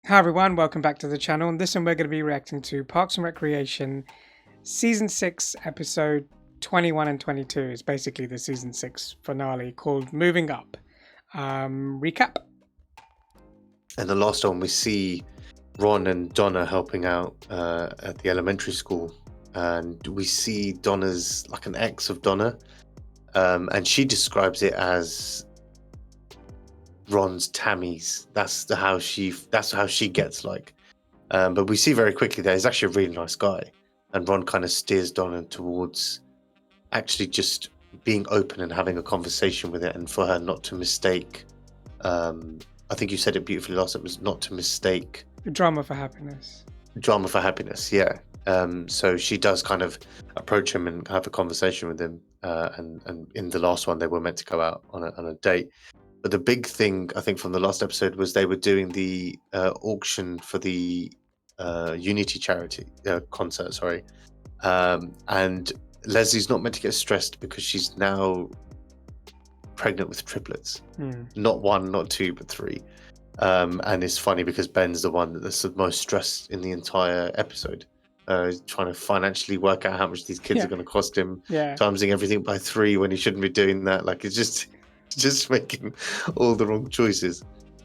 Hi everyone, welcome back to the channel. And this one we're going to be reacting to Parks and Recreation Season 6, Episode 21 and 22. It's basically the Season 6 finale called Moving Up. Recap? And the last one we see Ron and Donna helping out at the elementary school. And we see Donna's, like an ex of Donna. And she describes it as Ron's Tammy's. That's how she gets like. But we see very quickly that he's actually a really nice guy, and Ron kind of steers Donna towards actually just being open and having a conversation with it, and for her not to mistake. I think you said it beautifully last. It was not to mistake Drama for happiness. Drama for happiness. Yeah. So she does kind of approach him and have a conversation with him. And in the last one, they were meant to go out on a date. But the big thing, I think, from the last episode was they were doing the auction for the Unity charity concert, sorry. And Leslie's not meant to get stressed because she's now pregnant with triplets. Not one, not two, but three. And it's funny because Ben's the one that's the most stressed in the entire episode. Trying to financially work out how much these kids are going to cost him, timesing everything by 3 when he shouldn't be doing that. Like, it's just making all the wrong choices.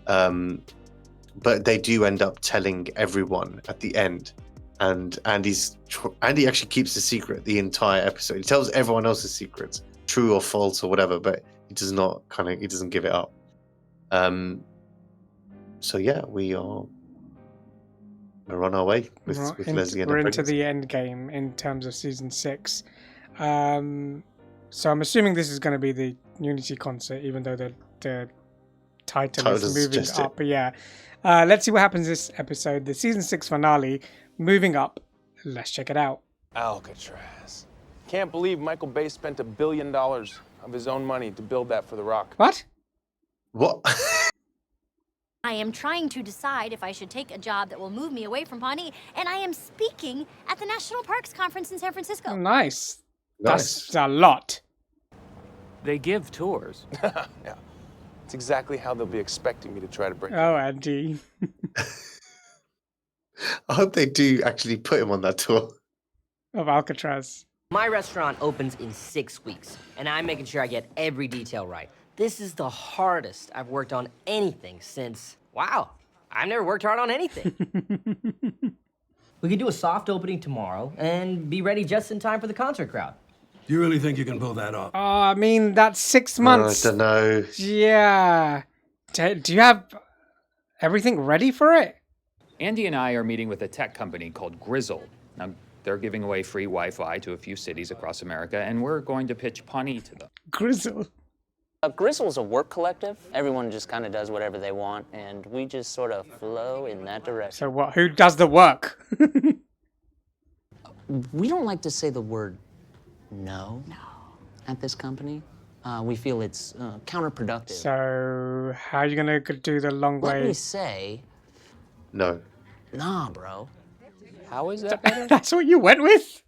But they do end up telling everyone at the end, and Andy actually keeps the secret the entire episode. He tells everyone else's secrets, true or false or whatever, but he doesn't give it up. So yeah, we're on our way with Leslie and we're into the end game in terms of season 6. So I'm assuming this is going to be the Unity concert, even though the title is moving up. But yeah, let's see what happens this episode, the season 6 finale, Moving Up. Let's check it out. Alcatraz. Can't believe Michael Bay spent $1 billion of his own money to build that for The Rock. What? I am trying to decide if I should take a job that will move me away from Pawnee, and I am speaking at the National Parks Conference in San Francisco. Oh, nice. That's a lot. They give tours. Yeah. It's exactly how they'll be expecting me to try to break. Oh, Andy. I hope they do actually put him on that tour. Of Alcatraz. My restaurant opens in 6 weeks, and I'm making sure I get every detail right. This is the hardest I've worked on anything since, wow, I've never worked hard on anything. We could do a soft opening tomorrow and be ready just in time for the concert crowd. Do you really think you can pull that off? I mean, that's 6 months. I don't know. Yeah. Do you have everything ready for it? Andy and I are meeting with a tech company called Grizzle. Now, they're giving away free Wi-Fi to a few cities across America, and we're going to pitch Pawnee to them. Grizzle. Grizzle's a work collective. Everyone just kind of does whatever they want, and we just sort of flow in that direction. So what? Who does the work? We don't like to say the word no at this company. We feel it's counterproductive. So how are you going to do the long way? Let me say... No. Nah, bro. How is that better? That's what you went with?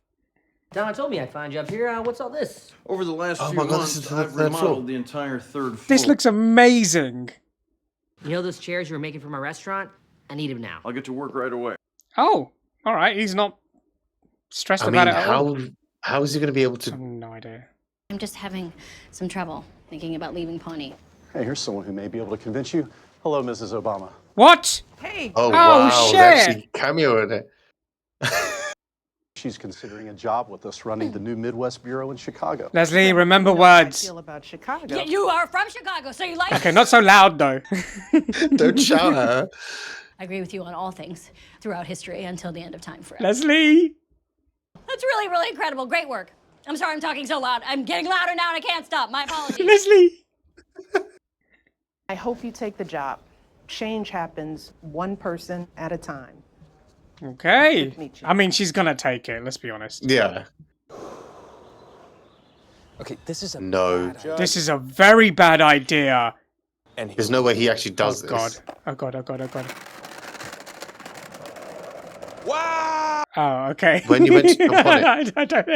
Donna told me I'd find you up here. What's all this? Over the last few my God, months, this is the I've third floor. remodeled the entire third floor. This looks amazing. You know those chairs you were making for my restaurant? I need them now. I'll get to work right away. Oh, all right. He's not stressed about it at all. How is he going to be able I have to? no idea. I'm just having some trouble thinking about leaving Pawnee. Hey, here's someone who may be able to convince you. Hello, Mrs. Obama. What? Oh wow! shit. They actually cameo in it. She's considering a job with us running the new Midwest Bureau in Chicago. Leslie, remember words. About Chicago. Yeah, you are from Chicago, so you like Okay, not so loud though. Don't shout at her. I agree with you on all things throughout history until the end of time forever. Leslie. That's really, really incredible. Great work. I'm sorry I'm talking so loud. I'm getting louder now and I can't stop. My apologies. Leslie. I hope you take the job. Change happens one person at a time. Okay. I mean, she's going to take it, let's be honest. Yeah. Okay, this is a No. bad idea. This is a very bad idea. And There's no way he actually does Oh god. this. Oh god, oh god, oh god. wow! Oh, okay. When you went to jump on it. I don't...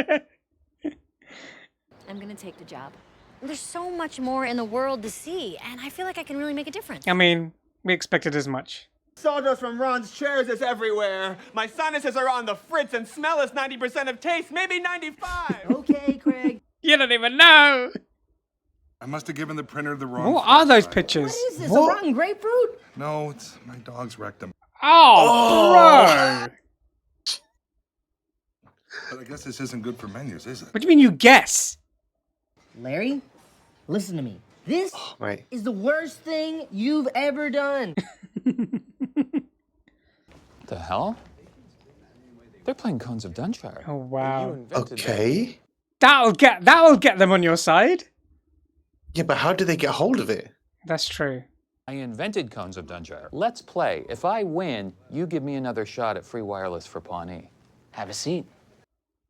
I'm gonna take the job. There's so much more in the world to see, and I feel like I can really make a difference. I mean, we expected as much. Sawdust from Ron's chairs is everywhere. My sinuses are on the fritz and smell is 90% of taste, maybe 95. Okay, Craig. You don't even know. I must have given the printer the wrong. What are those size. pictures? What is this, a rotten grapefruit? No, it's my dog's wrecked them. Oh, bro. But I guess this isn't good for menus, is it? What do you mean you guess? Larry, listen to me. This Right. is the worst thing you've ever done. The hell? They're playing Cones of Dunshire. Oh, wow. Okay. That'll get them on your side. Yeah, but how did they get hold of it? That's true. I invented Cones of Dunshire. Let's play. If I win, you give me another shot at free wireless for Pawnee. Have a seat.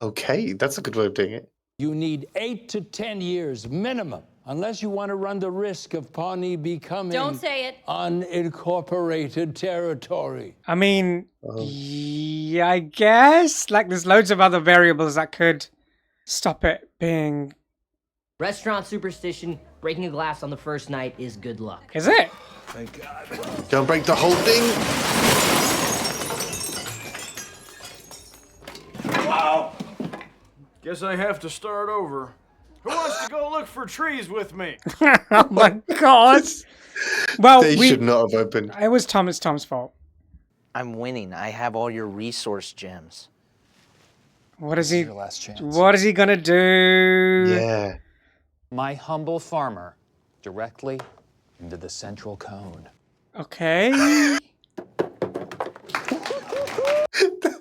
Okay, that's a good way of doing it. You need 8 to 10 years minimum, unless you want to run the risk of Pawnee becoming Don't say it. unincorporated territory. I mean, yeah, I guess. Like, there's loads of other variables that could stop it being. Restaurant superstition, breaking a glass on the first night is good luck. Is it? Thank God. Don't break the whole thing. Wow. Guess I have to start over. Who wants to go look for trees with me? Oh my god. Well, They should not have opened. It was Tom. It's Tom's fault. I'm winning. I have all your resource gems. What is he? Your last chance. What is he gonna do? Yeah. My humble farmer, directly into the central cone. Okay.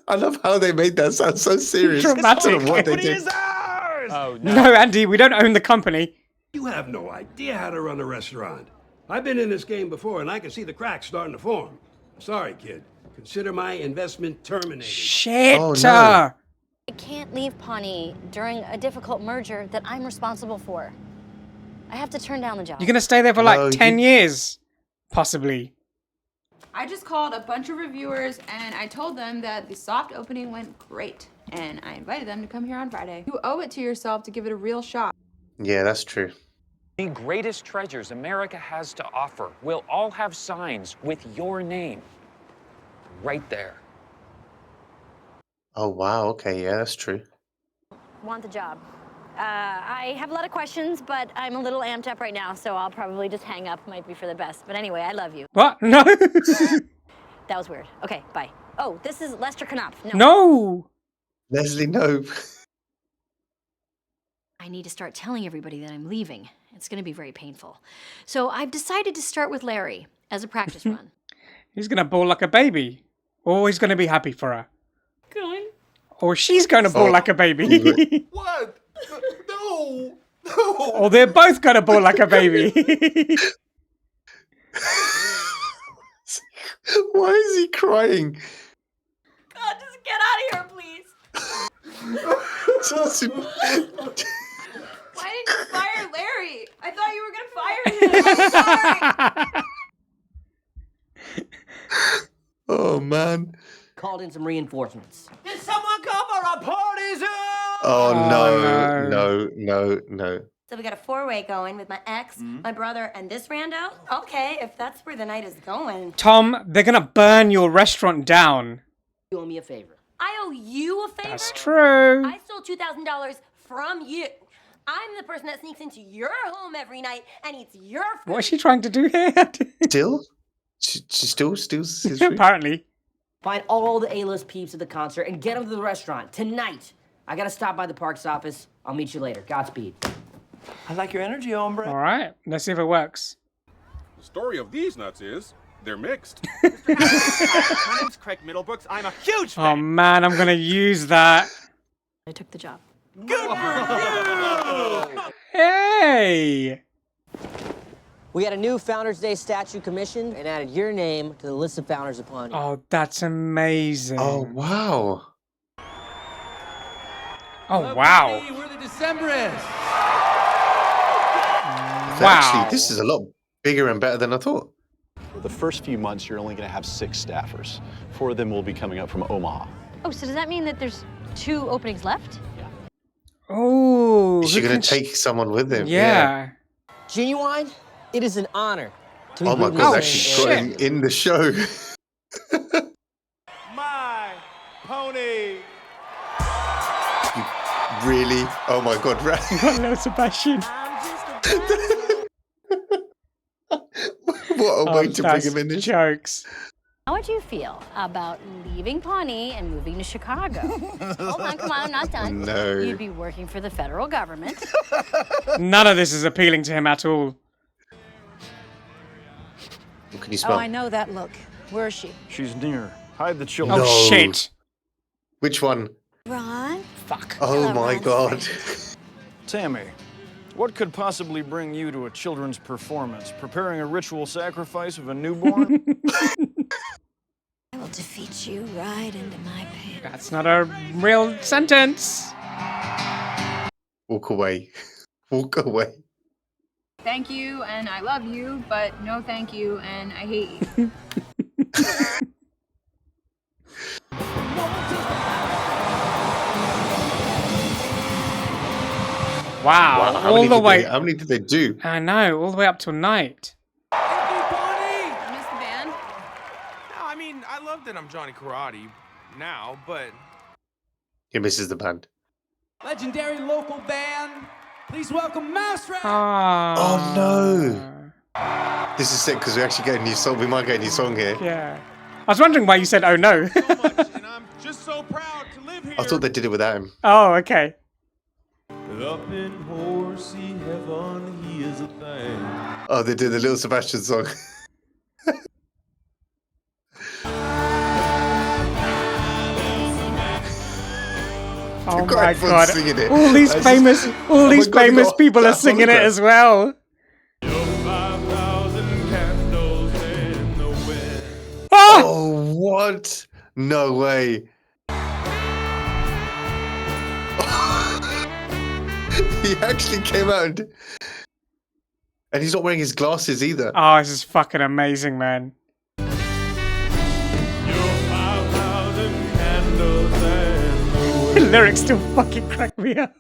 I love how they made that sound so serious. Dramatic. I don't know what they did. Oh, no. No, Andy, we don't own the company. You have no idea how to run a restaurant. I've been in this game before, and I can see the cracks starting to form. Sorry, kid. Consider my investment terminated. Shit. Oh, no. I can't leave Pawnee during a difficult merger that I'm responsible for. I have to turn down the job. You're gonna stay there for like 10 years, possibly. I just called a bunch of reviewers and I told them that the soft opening went great. And I invited them to come here on Friday. You owe it to yourself to give it a real shot. Yeah, that's true. The greatest treasures America has to offer will all have signs with your name right there. Oh, wow. Okay, yeah, that's true. Want the job. I have a lot of questions, but I'm a little amped up right now, so I'll probably just hang up. Might be for the best. But anyway, I love you. What? No. That was weird. Okay, bye. Oh, this is Lester Knopf. No. Leslie, no. I need to start telling everybody that I'm leaving. It's going to be very painful. So I've decided to start with Larry as a practice run. He's gonna bawl like a baby. Or he's gonna be happy for her. Good. Or she's gonna bawl like a baby. What? No. Or they're both gonna bawl like a baby. Why is he crying? God, just get out of here, please. Why didn't you fire Larry? I thought you were gonna fire him. I'm sorry. Oh, man. Called in some reinforcements. Did someone come for a party zoo? Oh, no. no. So we got a four-way going with my ex, my brother, and this rando. Okay, if that's where the night is going. Tom, they're gonna burn your restaurant down. You owe me a favor. I owe you a favor? That's true. I stole $2,000 from you. I'm the person that sneaks into your home every night and eats your food. What is she trying to do here? Still? She still steals his food? Apparently. Find all the A-list peeps at the concert and get them to the restaurant tonight. I gotta stop by the parks office. I'll meet you later. Godspeed. I like your energy, hombre. All right, let's see if it works. The story of these nuts is they're mixed. My name's Craig Middlebrooks. I'm a huge fan. Oh man, I'm gonna use that. I took the job. Good for you! Hey! We got a new Founders Day statue commissioned and added your name to the list of founders of Pawnee. Oh, that's amazing. Oh, wow. Oh, wow. We're the Decemberists. Wow. Actually, this is a lot bigger and better than I thought. For the first few months, you're only going to have 6 staffers. 4 of them will be coming up from Omaha. Oh, so does that mean that there's 2 openings left? Oh. Is she going to take someone with him? Yeah. Genuine, it is an honor to be Oh my booted god, in actually got him in the show. My pony. Really? Oh my god, right? Got no Sebastian. What a way to bring him in this. Jokes. How would you feel about leaving Pawnee and moving to Chicago? Hold on, come on, I'm not done. No. You'd be working for the federal government. None of this is appealing to him at all. What can you smell? Oh, I know that look. Where is she? She's near. Hide the children. Oh, shit. Which one? Ron? Fuck. Oh my god. Tammy, what could possibly bring you to a children's performance? Preparing a ritual sacrifice of a newborn? I will defeat you right into my pants. That's not a real sentence. Walk away. Walk away. Thank you and I love you, but no thank you and I hate you. Wow. How All many the did way. how many did they do? I know. All the way up till night. I miss the band. No, I mean, I love that I'm Johnny Karate now, but He misses the band. Legendary local band. Please welcome Mouse Rat. Oh no. This is sick because we actually get a new song. We might get a new song here. Yeah. I was wondering why you said, oh no. just so proud to live here. I thought they did it without him. Oh, okay. Up in horsey heaven, he is a thing. Oh, they did the Little Sebastian song. Oh got my everyone god. singing it. All these That's famous, just- all Oh my these God, they famous got people are that singing it autograph. as well. 5,000 candles in the wind. Ah! Oh, what? No way. He actually came out and he's not wearing his glasses either. Oh, this is fucking amazing, man. Your 5,000 candles in the The wind. lyrics still fucking crack me up.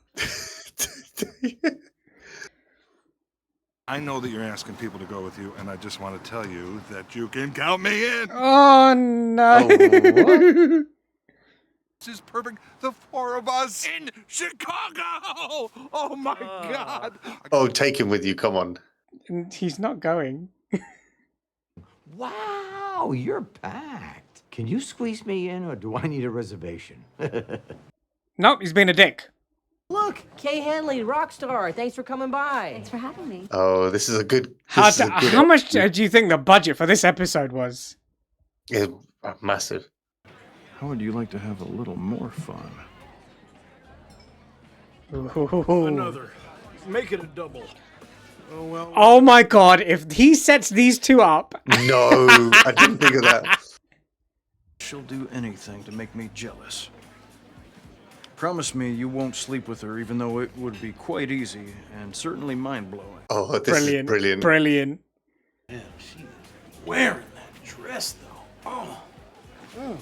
I know that you're asking people to go with you, and I just want to tell you that you can count me in. Oh no. Oh, This is perfect. The four of us in Chicago. Oh my God. Oh, take him with you. Come on. And he's not going. Wow, you're packed. Can you squeeze me in, or do I need a reservation? Nope, he's being a dick. Look, Kay Hanley, rock star. Thanks for coming by. Thanks for having me. Oh, this is a good. How, This is a good how much do you think the budget for this episode was? Yeah, massive. How would you like to have a little more fun? Another. Make it a double. Oh, well. Oh my god, if he sets these two up. No, I didn't think of that. She'll do anything to make me jealous. Promise me you won't sleep with her, even though it would be quite easy and certainly mind-blowing. Oh, this is brilliant. Brilliant. Man, she's wearing that dress, though. Oh. Mm.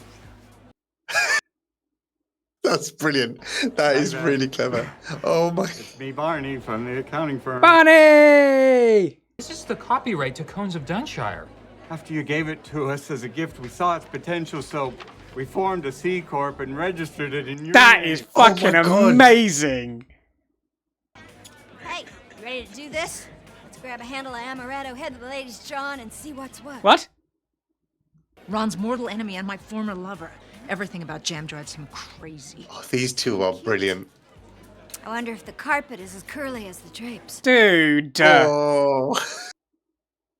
That's brilliant. That is really clever. Oh my. It's me, Barney, from the accounting firm. Barney! This is the copyright to Cones of Dunshire. After you gave it to us as a gift, we saw its potential, so we formed a C Corp and registered it in your That name. is fucking amazing. Hey, you ready to do this? Let's grab a handle of amaretto, head to the ladies' John, and see what's what. What? Ron's mortal enemy and my former lover. Everything about Jam drives him crazy. Oh, these two are brilliant. I wonder if the carpet is as curly as the drapes. Dude. Oh.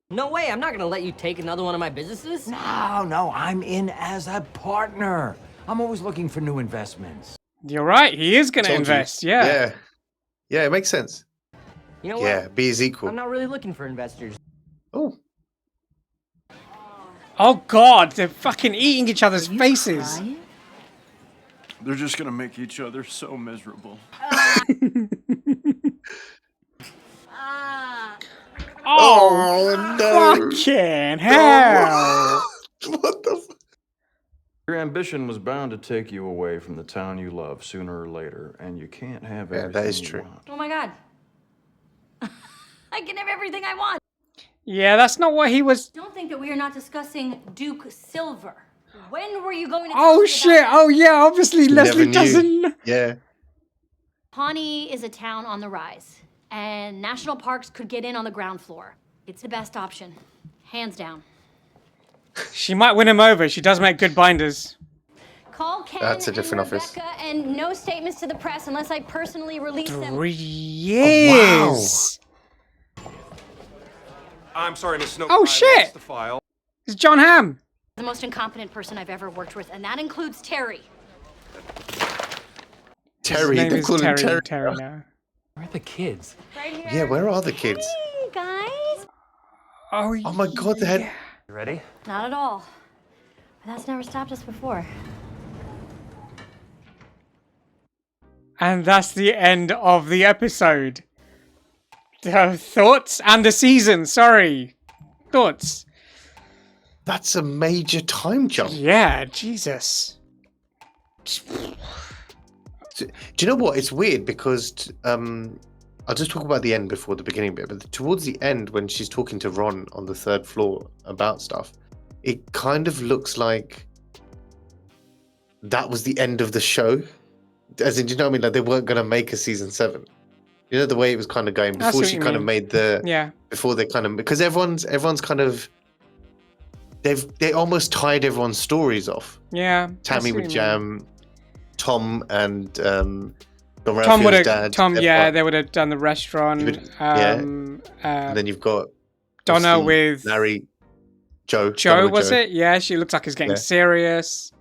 No way, I'm not gonna let you take another one of my businesses. No, I'm in as a partner. I'm always looking for new investments. You're right, he is going to Told you. invest, yeah. Yeah. Yeah, it makes sense. You know what? Yeah, be his equal. I'm not really looking for investors. Oh. Oh god, they're fucking eating each other's faces. They're just gonna make each other so miserable. Oh, no. Fucking hell. What the f- Your ambition was bound to take you away from the town you love sooner or later, and you can't have everything that is you true. want. Oh my god. I can have everything I want. Yeah, that's not what he was. Don't think that we are not discussing Duke Silver. When were you going to? Oh shit! Oh yeah, obviously Leslie doesn't. Yeah. Pawnee is a town on the rise, and national parks could get in on the ground floor. It's the best option, hands down. She might win him over. She does make good binders. Call Ken That's a different and office. Rebecca, and no statements to the press unless I personally release them. 3 years. I'm sorry, Miss Snow. Oh, I shit. lost the file. It's John Hamm. The most incompetent person I've ever worked with, and that includes Terry. Terry, His name they is call him Terry. Terry. Now. Where are the kids? Right here. Yeah, where are the kids? Hey, guys. Oh my god, they had. You ready? Not at all. But that's never stopped us before. And that's the end of the episode. Thoughts? And the season, sorry. Thoughts? That's a major time jump. Yeah, Jesus. Do you know what? It's weird because I'll just talk about the end before the beginning bit, but towards the end when she's talking to Ron on the 3rd floor about stuff, it kind of looks like that was the end of the show. As in, do you know what I mean? Like they weren't going to make a season 7. You know the way it was kind of going before she kind of made the before they kind of, because everyone's kind of they almost tied everyone's stories off. Yeah. Tammy with Jam, Tom and Tom would would dad. have. They would have done the restaurant. And then you've got Donna with Larry, Joe. Joe was it? Yeah, she looks like he's getting serious.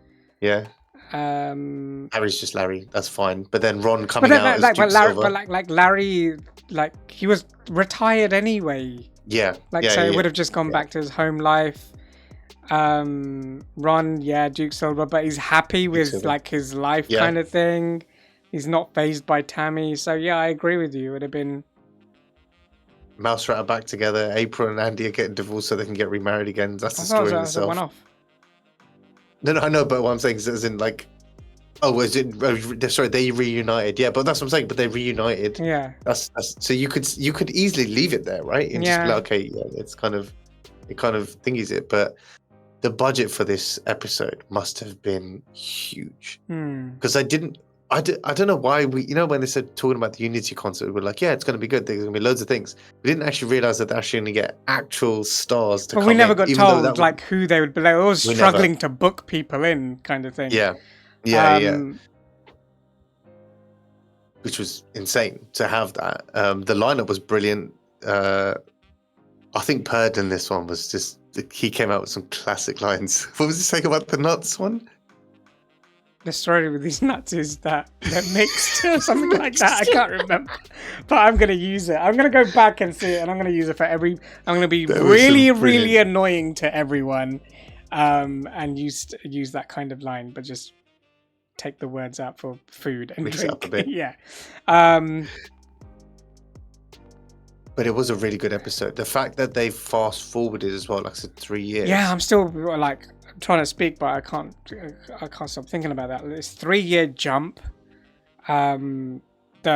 Yeah. Harry's just Larry. That's fine. But then Ron coming out as Duke Silver. But Larry, he was retired anyway. Yeah. It would have just gone back to his home life. Ron, Duke Silver, but he's happy with his life kind of thing. He's not fazed by Tammy. So yeah, I agree with you. It would have been Mouse Rat are back together. April and Andy are getting divorced so they can get remarried again. That's the story in itself. One-off. No, I know, but what I'm saying is, as in, sorry, they reunited. Yeah, but that's what I'm saying. But they reunited. Yeah. That's so you could easily leave it there, right? And just be like, okay, it kind of thingies it. But the budget for this episode must have been huge because I don't know why when they said talking about the Unity concert, we were like, yeah, it's going to be good. There's going to be loads of things. We didn't actually realize that they're actually going to get actual stars to come in. But we never got told who they would be. They were always struggling to book people in, kind of thing. Yeah. Which was insane to have that. The lineup was brilliant. I think Purd in this one was just, he came out with some classic lines. What was he saying about the nuts one? The story with these nuts is that they're mixed or something like that. I can't remember. But I'm going to use it. I'm going to go back and see it, and I'm going to use it for I'm going to be really annoying to everyone and use that kind of line, but just take the words out for food and mix drink. It up a bit. Yeah. But it was a really good episode. The fact that they fast forwarded as well, like I said, 3 years. Yeah, I'm still trying to speak, but I can't stop thinking about that. It's 3-year jump. The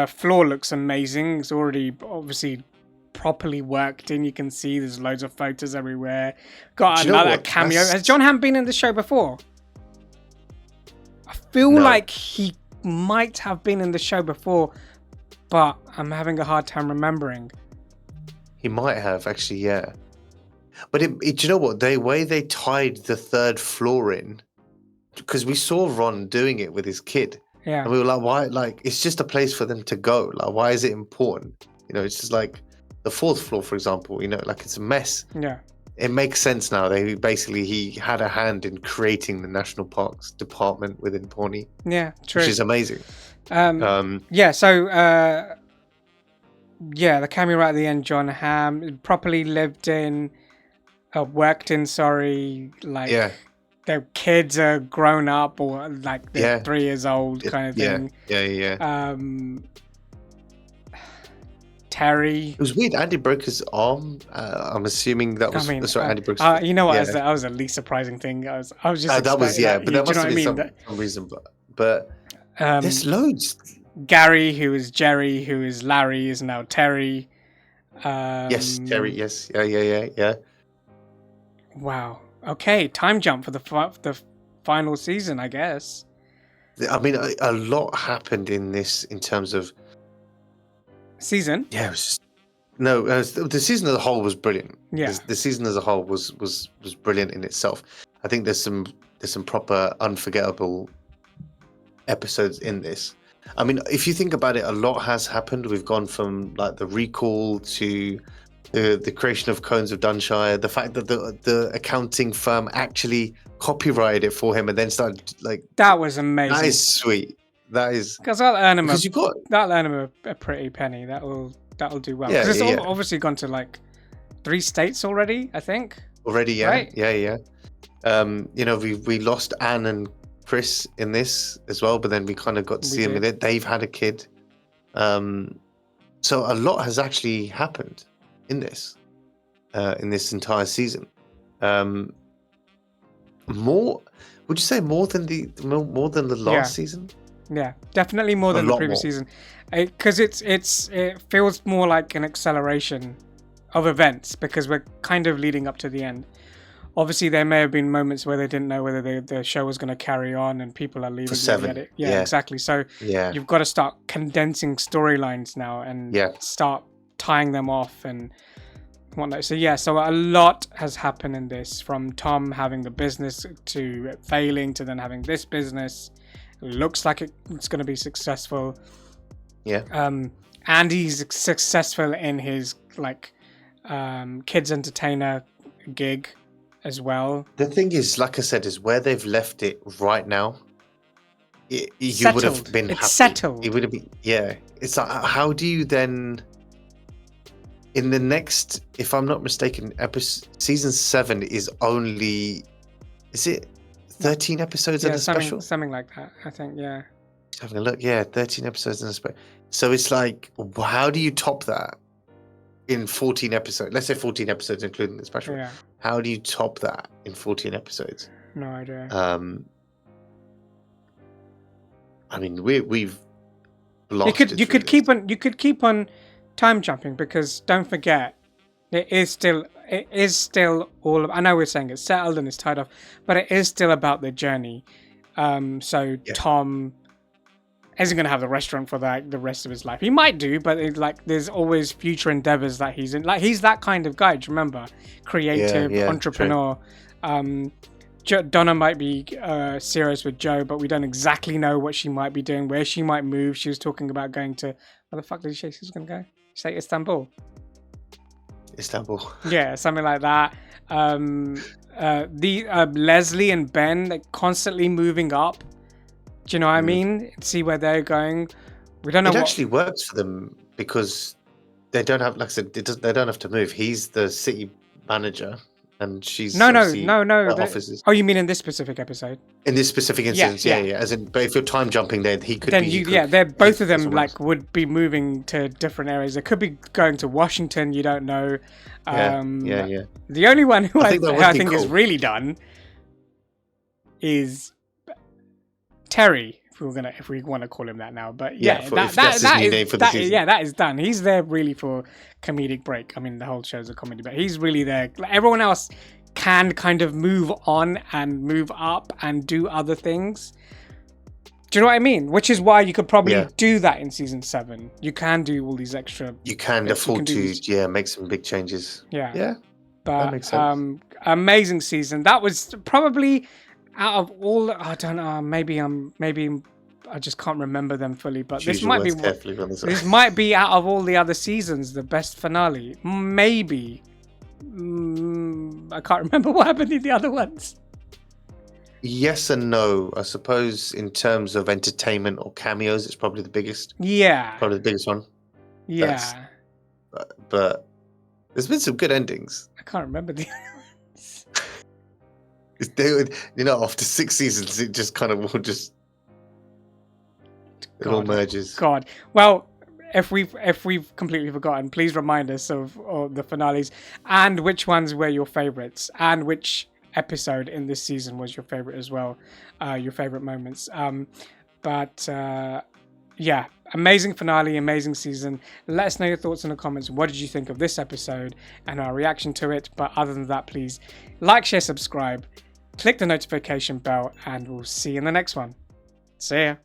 floor looks amazing. It's already obviously properly worked in. You can see there's loads of photos everywhere. Got another cameo. Has John Hamm been in the show before? I feel like he might have been in the show before, but I'm having a hard time remembering. He might have, actually, yeah. But do you know what? The way they tied the 3rd floor in, because we saw Ron doing it with his kid. Yeah. And we were like, why? Like, it's just a place for them to go. Like, why is it important? It's just like the 4th floor, for example, it's a mess. Yeah. It makes sense now. He had a hand in creating the National Parks Department within Pawnee. Yeah, true. Which is amazing. The cameo right at the end, John Hamm, properly lived in, worked in, their kids are grown up or they're 3 years old kind of thing. Yeah. Terry. It was weird. Andy broke his arm. I'm assuming that was Andy broke his you know what? That was the least surprising thing. I was just that was but there must have been some reason. But there's loads. Gary, who is Jerry, who is Larry, is now Terry. Yes, Terry. Yes, yeah. Wow. Okay, time jump for the final season, I guess. I mean, a lot happened in this in terms of season. Yeah, it was just, no, the season as a whole was brilliant. Yeah, the season as a whole was brilliant in itself. I think there's some proper unforgettable episodes in this. I mean, if you think about it, a lot has happened. We've gone from like the recall to the creation of Cones of Dunshire, the fact that the accounting firm actually copyrighted it for him and then started like that was amazing. That is sweet. That is because that'll earn him that'll earn him a pretty penny. That'll do well. Yeah, because it's obviously gone to like 3 states already, I think. Already, yeah, right? yeah. You know, we lost Anne and Chris in this as well, but then we kind of got to see them in it. They've had a kid, so a lot has actually happened in this entire season. More, would you say more than the last season? Yeah, definitely more than the previous season, because it feels more like an acceleration of events because we're kind of leading up to the end. Obviously, there may have been moments where they didn't know whether the show was going to carry on, and people are leaving. For 7, yeah, exactly. So you've got to start condensing storylines now and start tying them off and whatnot. So a lot has happened in this, from Tom having the business to failing to then having this business. It looks like it's going to be successful. Yeah. Andy's successful in his kids entertainer gig as well. The thing is, like I said, is where they've left it right now. You would have been happy. Settled. It would have been, yeah. It's like, how do you then, in the next, if I'm not mistaken, season 7 is only, is it 13 episodes in a special? Something like that, I think, yeah. Just having a look, 13 episodes in a special. So it's like, how do you top that in 14 episodes? Let's say 14 episodes, including the special. Yeah. How do you top that in 14 episodes? No idea. I mean, we've lost you could keep on time jumping, because don't forget, it is still all. I know we're saying it's settled and it's tied off, but it is still about the journey. Tom isn't going to have the restaurant for the rest of his life. He might do, but there's always future endeavors that he's in. Like, he's that kind of guy. Do you remember? Creative entrepreneur. Donna might be serious with Joe, but we don't exactly know what she might be doing, where she might move. She was talking about going to, where the fuck did she say she was going to go? Say Istanbul. Yeah, something like that. Leslie and Ben, they're constantly moving up. Do you know what I mean? See where they're going. We don't know. It actually works for them because they don't have, like I said, they don't have to move. He's the city manager, and she's no. Offices. Oh, you mean in this specific episode? In this specific instance, yeah. As in, but if you're time jumping, then he could. They're both of them would be moving to different areas. They could be going to Washington. You don't know. Yeah. The only one who I think cool. is really done is Terry, if we want to call him that now. But that is done. He's there really for comedic break. I mean, the whole show's a comedy, but he's really there. Like, everyone else can kind of move on and move up and do other things. Do you know what I mean? Which is why you could probably do that in season 7. You can do all these extra. You can afford to make some big changes. Yeah. But that makes sense. Amazing season. That was probably, out of all, I don't know, maybe I just can't remember them fully, but this might be out of all the other seasons the best finale. Maybe. I can't remember what happened in the other ones. Yes and no. I suppose in terms of entertainment or cameos, it's probably the biggest. Yeah. Probably the biggest one. Yeah. But there's been some good endings. I can't remember the other ones. After 6 seasons, it just kind of will just... It all merges. God. Well, if we've completely forgotten, please remind us of the finales and which ones were your favorites and which episode in this season was your favorite as well, your favorite moments. yeah, amazing finale, amazing season. Let us know your thoughts in the comments. What did you think of this episode and our reaction to it? But other than that, please like, share, subscribe, click the notification bell, and we'll see you in the next one. See ya.